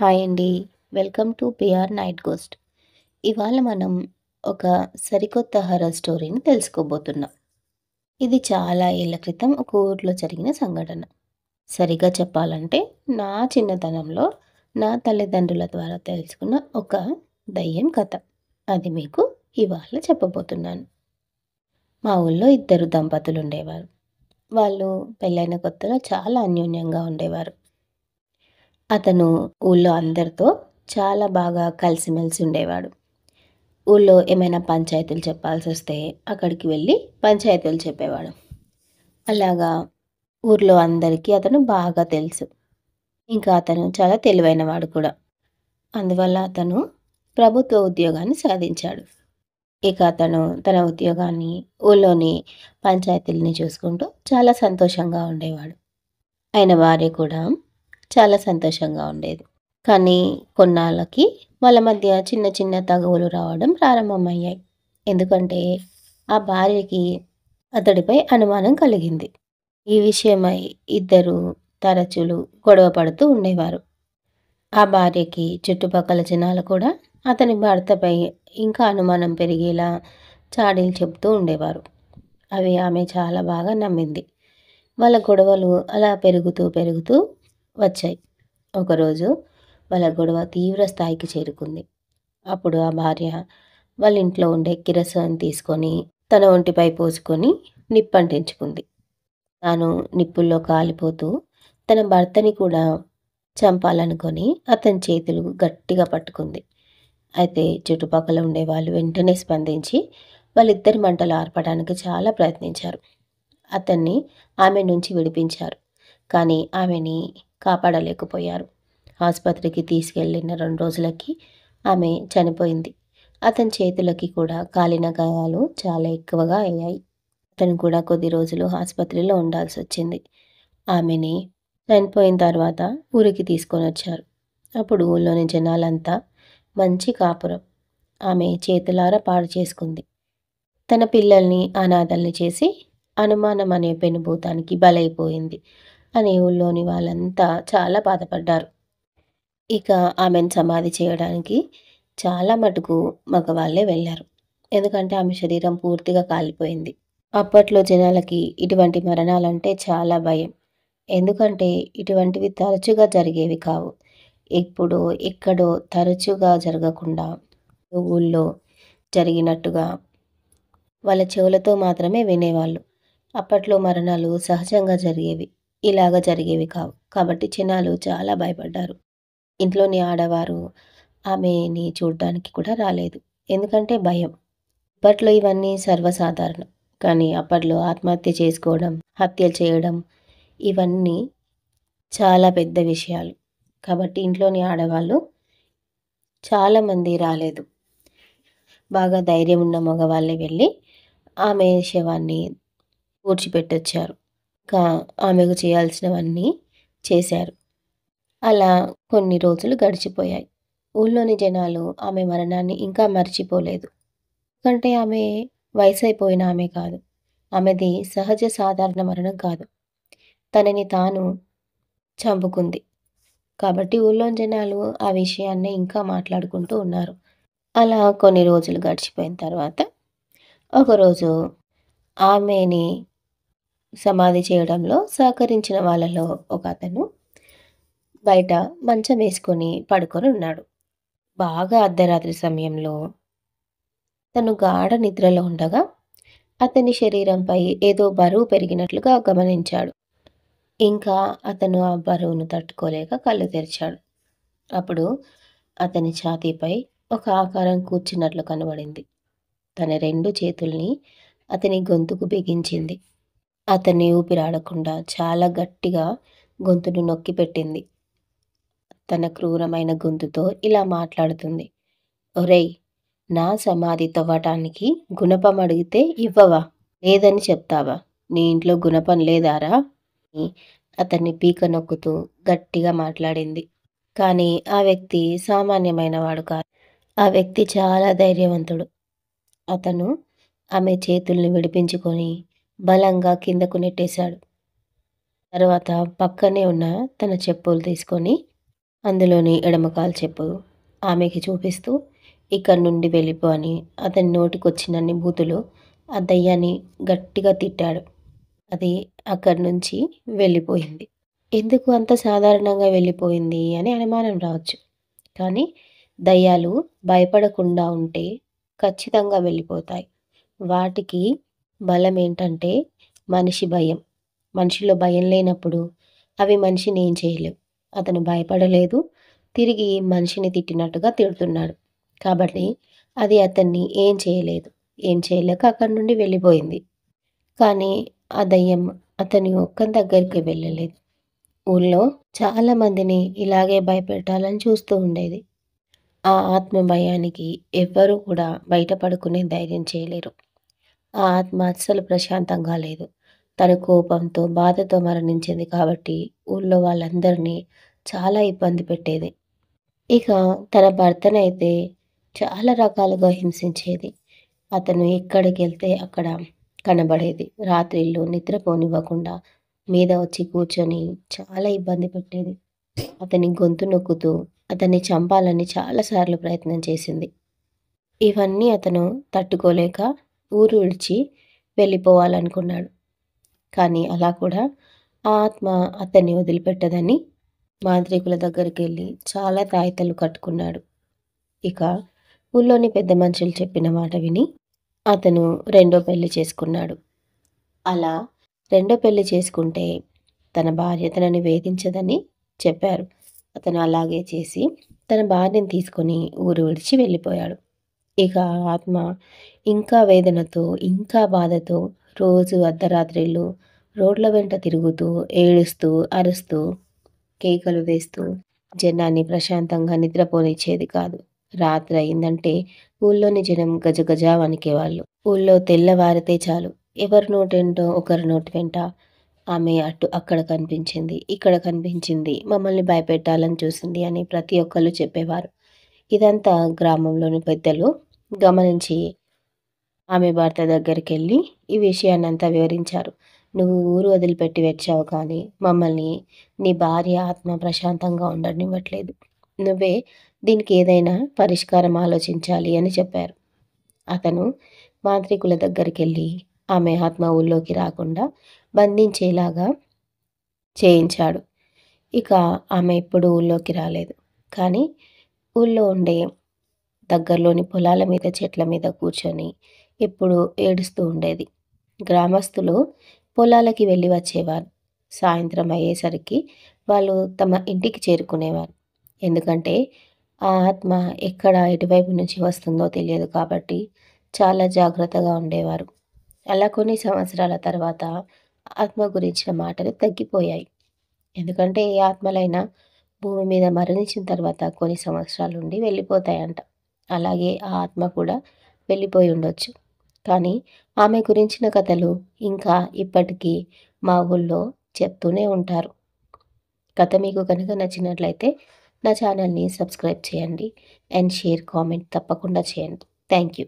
Hi అండి. Welcome to PR night ghost. ఇవాళ మనం ఒక సరికొత్త హారర్ స్టోరీని తెలుసుకోబోతున్నాం. ఇది చాలా ఏళ్ల క్రితం ఒక ఊర్లో జరిగిన సంఘటన. సరిగ్గా చెప్పాలంటే నా చిన్నతనంలో నా తల్లిదండ్రుల ద్వారా తెలుసుకున్న ఒక దయ్యం కథ. అది మీకు ఇవాళ చెప్పబోతున్నాను. మా ఊళ్ళో ఇద్దరు దంపతులు ఉండేవారు. వాళ్ళు పెళ్ళైన కొత్తలో చాలా అన్యోన్యంగా ఉండేవారు. అతను ఊళ్ళో అందరితో చాలా బాగా కలిసిమెలిసి ఉండేవాడు. ఊళ్ళో ఏమైనా పంచాయతీలు చెప్పాల్సొస్తే అక్కడికి వెళ్ళి పంచాయతీలు చెప్పేవాడు. అలాగా ఊర్లో అందరికీ అతను బాగా తెలుసు. ఇంకా అతను చాలా తెలివైనవాడు కూడా. అందువల్ల అతను ప్రభుత్వ ఉద్యోగాన్ని సాధించాడు. ఇక అతను తన ఉద్యోగాన్ని, ఊళ్ళోని పంచాయతీలని చూసుకుంటూ చాలా సంతోషంగా ఉండేవాడు. ఆయన భార్య కూడా చాలా సంతోషంగా ఉండేది. కానీ కొన్నాళ్ళకి వాళ్ళ మధ్య చిన్న చిన్న తగువులు రావడం ప్రారంభమయ్యాయి. ఎందుకంటే ఆ భార్యకి అతడిపై అనుమానం కలిగింది. ఈ విషయమై ఇద్దరు తరచులు గొడవ పడుతూ ఉండేవారు. ఆ భార్యకి చుట్టుపక్కల జనాలు కూడా అతని భర్తపై ఇంకా అనుమానం పెరిగేలా చాడీలు చెప్తూ ఉండేవారు. అవి ఆమె చాలా బాగా నమ్మింది. వాళ్ళ గొడవలు అలా పెరుగుతూ పెరుగుతూ వచ్చాయి. ఒకరోజు వాళ్ళ గొడవ తీవ్ర స్థాయికి చేరుకుంది. అప్పుడు ఆ భార్య వాళ్ళ ఇంట్లో ఉండే కిరసనాయిల్ తీసుకొని తన ఒంటిపై పోసుకొని నిప్పంటించుకుంది. తాను నిప్పుల్లో కాలిపోతూ తన భర్తని కూడా చంపాలనుకొని అతని చేతులు గట్టిగా పట్టుకుంది. అయితే చుట్టుపక్కల ఉండేవాళ్ళు వెంటనే స్పందించి వాళ్ళిద్దరి మంటలు ఆర్పడానికి చాలా ప్రయత్నించారు. అతన్ని ఆమె నుంచి విడిపించారు. కానీ ఆమెని కాపాడలేకపోయారు. ఆసుపత్రికి తీసుకెళ్ళిన 2 రోజులకి ఆమె చనిపోయింది. అతని చేతులకి కూడా కాలిన గాయాలు చాలా ఎక్కువగా అయ్యాయి. అతను కూడా కొద్ది రోజులు ఆసుపత్రిలో ఉండాల్సొచ్చింది. ఆమెని చనిపోయిన తర్వాత ఊరికి తీసుకొనొచ్చారు. అప్పుడు ఊళ్ళోని జనాలంతా మంచి కాపురం. ఆమె చేతులారా పాడు చేసుకుంది. తన పిల్లల్ని అనాథల్ని చేసి అనుమానం అనే పెనుభూతానికి బలైపోయింది అని ఊళ్ళోని వాళ్ళంతా చాలా బాధపడ్డారు. ఇక ఆమెను సమాధి చేయడానికి చాలా మటుకు మగవాళ్ళే వెళ్లారు. ఎందుకంటే ఆమె శరీరం పూర్తిగా కాలిపోయింది. అప్పట్లో జనాలకి ఇటువంటి మరణాలంటే చాలా భయం. ఎందుకంటే ఇటువంటివి తరచుగా జరిగేవి కావు. ఇప్పుడు ఎక్కడో తరచుగా జరగకుండా ఊళ్ళో జరిగినట్టుగా వాళ్ళ చెవులతో మాత్రమే వినేవాళ్ళు. అప్పట్లో మరణాలు సహజంగా జరిగేవి. ఇలాగ జరిగేవి కావు. కాబట్టి జనాలు చాలా భయపడ్డారు. ఇంట్లోని ఆడవారు ఆమెని చూడ్డానికి కూడా రాలేదు. ఎందుకంటే భయం. ఇప్పట్లో ఇవన్నీ సర్వసాధారణం. కానీ అప్పట్లో ఆత్మహత్య చేసుకోవడం, హత్యలు చేయడం ఇవన్నీ చాలా పెద్ద విషయాలు. కాబట్టి ఇంట్లోని ఆడవాళ్ళు చాలామంది రాలేదు. బాగా ధైర్యం ఉన్న మగవాళ్ళే వెళ్ళి ఆమె శవాన్ని పూడ్చిపెట్టొచ్చారు. ఇంకా ఆమెకు చేయాల్సినవన్నీ చేశారు. అలా కొన్ని రోజులు గడిచిపోయాయి. ఊళ్ళోని జనాలు ఆమె మరణాన్ని ఇంకా మర్చిపోలేదు. ఎందుకంటే ఆమె వయసైపోయిన ఆమె కాదు. ఆమెది సహజ సాధారణ మరణం కాదు. తనని తాను చంపుకుంది. కాబట్టి ఊళ్ళోని జనాలు ఆ విషయాన్నే ఇంకా మాట్లాడుకుంటూ ఉన్నారు. అలా కొన్ని రోజులు గడిచిపోయిన తర్వాత ఒకరోజు ఆమెని సమాధి చేయడంలో సహకరించిన వాళ్ళలో ఒకతను బయట మంచం వేసుకొని పడుకొని ఉన్నాడు. బాగా అర్ధరాత్రి సమయంలో తను గాఢ నిద్రలో ఉండగా అతని శరీరంపై ఏదో బరువు పెరిగినట్లుగా గమనించాడు. ఇంకా అతను ఆ బరువును తట్టుకోలేక కళ్ళు తెరిచాడు. అప్పుడు అతని ఛాతీపై ఒక ఆకారం కూర్చున్నట్లు కనబడింది. తన 2 చేతుల్ని అతని గొంతుకు బిగించింది. అతన్ని ఊపిరాడకుండా చాలా గట్టిగా గొంతును నొక్కిపెట్టింది. తన క్రూరమైన గొంతుతో ఇలా మాట్లాడుతుంది. ఒరేయ్! నా సమాధి తవ్వటానికి గుణపం అడిగితే ఇవ్వవా? లేదని చెప్తావా? నీ ఇంట్లో గుణపం లేదారా? అని అతన్ని పీక నొక్కుతూ గట్టిగా మాట్లాడింది. కానీ ఆ వ్యక్తి సామాన్యమైనవాడు కాదు. ఆ వ్యక్తి చాలా ధైర్యవంతుడు. అతను ఆమె చేతుల్ని విడిపించుకొని బలంగా కిందకు నెట్టేశాడు. తర్వాత పక్కనే ఉన్న తన చెప్పులు తీసుకొని అందులోని ఎడమ కాలు చెప్పు ఆమెకి చూపిస్తూ ఇక్కడి నుండి వెళ్ళిపో అని అతని నోటికొచ్చినన్ని బూతులు ఆ దయ్యాన్ని గట్టిగా తిట్టాడు. అది అక్కడి నుంచి వెళ్ళిపోయింది. ఎందుకు అంత సాధారణంగా వెళ్ళిపోయింది అని అనుమానం రావచ్చు. కానీ దయ్యాలు భయపడకుండా ఉంటే ఖచ్చితంగా వెళ్ళిపోతాయి. వాటికి బలమేంటంటే మనిషి భయం. మనిషిలో భయం లేనప్పుడు అవి మనిషిని ఏం చేయలేవు. అతను భయపడలేదు. తిరిగి మనిషిని తిట్టినట్టుగా తిడుతున్నాడు. కాబట్టి అది అతన్ని ఏం చేయలేదు. ఏం చేయలేక అక్కడి నుండి వెళ్ళిపోయింది. కానీ ఆ దయ్యం అతని ఒక్కని దగ్గరికి వెళ్ళలేదు. ఊళ్ళో చాలా మందిని ఇలాగే భయపెట్టాలని చూస్తూ ఉండేది. ఆ ఆత్మ భయానికి ఎవ్వరూ కూడా బయట పడుకునే ధైర్యం చేయలేరు. ఆ ఆత్మ అస్సలు ప్రశాంతంగా లేదు. తను కోపంతో, బాధతో మరణించింది కాబట్టి ఊళ్ళో వాళ్ళందరినీ చాలా ఇబ్బంది పెట్టేది. ఇక తన భర్తనైతే చాలా రకాలుగా హింసించేది. అతను ఎక్కడికెళ్తే అక్కడ కనబడేది. రాత్రిళ్ళు నిద్రపోనివ్వకుండా మీద వచ్చి కూర్చొని చాలా ఇబ్బంది పెట్టేది. అతని గొంతు నొక్కుతూ అతన్ని చంపాలని చాలా సార్లు ప్రయత్నం చేసింది. ఇవన్నీ అతను తట్టుకోలేక ఊరు విడిచి వెళ్ళిపోవాలనుకున్నాడు. కానీ అలా కూడా ఆ ఆత్మ అతన్ని వదిలిపెట్టదని మాంత్రికుల దగ్గరికెళ్ళి చాలా తాయెత్తులు కట్టుకున్నాడు. ఇక ఊళ్ళోని పెద్ద మనుషులు చెప్పిన మాట విని అతను రెండో పెళ్లి చేసుకున్నాడు. అలా రెండో పెళ్లి చేసుకుంటే తన భార్య తనని వేధించదని చెప్పారు. అతను అలాగే చేసి తన భార్యను తీసుకొని ఊరు విడిచి వెళ్ళిపోయాడు. ఇక ఆ ఆత్మ ఇంకా వేదనతో, ఇంకా బాధతో రోజు అర్ధరాత్రిళ్ళు రోడ్ల వెంట తిరుగుతూ, ఏడుస్తూ, అరుస్తూ, కేకలు వేస్తూ జనాన్ని ప్రశాంతంగా నిద్రపోనిచ్చేది కాదు. రాత్రయిందంటే ఊళ్ళోని జనం గజగజ వణికేవాళ్ళు. ఊళ్ళో తెల్లవారితే చాలు ఎవరి నోటేంటో ఒకరి నోటి వెంట ఆమె అక్కడ కనిపించింది, ఇక్కడ కనిపించింది, మమ్మల్ని భయపెట్టాలని చూసింది అని ప్రతి ఒక్కళ్ళు చెప్పేవారు. ఇదంతా గ్రామంలోని పెద్దలు గమనించి ఆమె భర్త దగ్గరికెళ్ళి ఈ విషయాన్నంతా వివరించారు. "నువ్వు ఊరు వదిలిపెట్టి వచ్చావు కానీ మమ్మల్ని నీ భార్య ఆత్మ ప్రశాంతంగా ఉండనివ్వట్లేదు. నువ్వే దీనికి ఏదైనా పరిష్కారం ఆలోచించాలి" అని చెప్పారు. అతను మాంత్రికుల దగ్గరికెళ్ళి ఆమె ఆత్మ ఊళ్ళోకి రాకుండా బంధించేలాగా చేయించాడు. ఇక ఆమె ఎప్పుడు ఊళ్ళోకి రాలేదు. కానీ ఊళ్ళో ఉండే దగ్గరలోని పొలాల మీద, చెట్ల మీద కూర్చొని ఎప్పుడూ ఏడుస్తూ ఉండేది. గ్రామస్తులు పొలాలకి వెళ్ళి వచ్చేవారు. సాయంత్రం అయ్యేసరికి వాళ్ళు తమ ఇంటికి చేరుకునేవారు. ఎందుకంటే ఆ ఆత్మ ఎక్కడ ఎటువైపు నుంచి వస్తుందో తెలియదు కాబట్టి చాలా జాగ్రత్తగా ఉండేవారు. అలా కొన్ని సంవత్సరాల తర్వాత ఆత్మ గురించిన మాటలు తగ్గిపోయాయి. ఎందుకంటే ఏ ఆత్మలైనా భూమి మీద మరణించిన తర్వాత కొన్ని సంవత్సరాలుండి వెళ్ళిపోతాయంట. అలాగే ఆ ఆత్మ కూడా వెళ్ళిపోయి ఉండొచ్చు. కానీ ఆమె గురించిన కథలు ఇంకా ఇప్పటికీ మా ఊళ్ళో చెప్తూనే ఉంటారు. కథ మీకు కనుక నచ్చినట్లయితే నా ఛానల్‌ని సబ్స్క్రైబ్ చేయండి. అండ్ షేర్, కామెంట్ తప్పకుండా చేయండి. Thank you.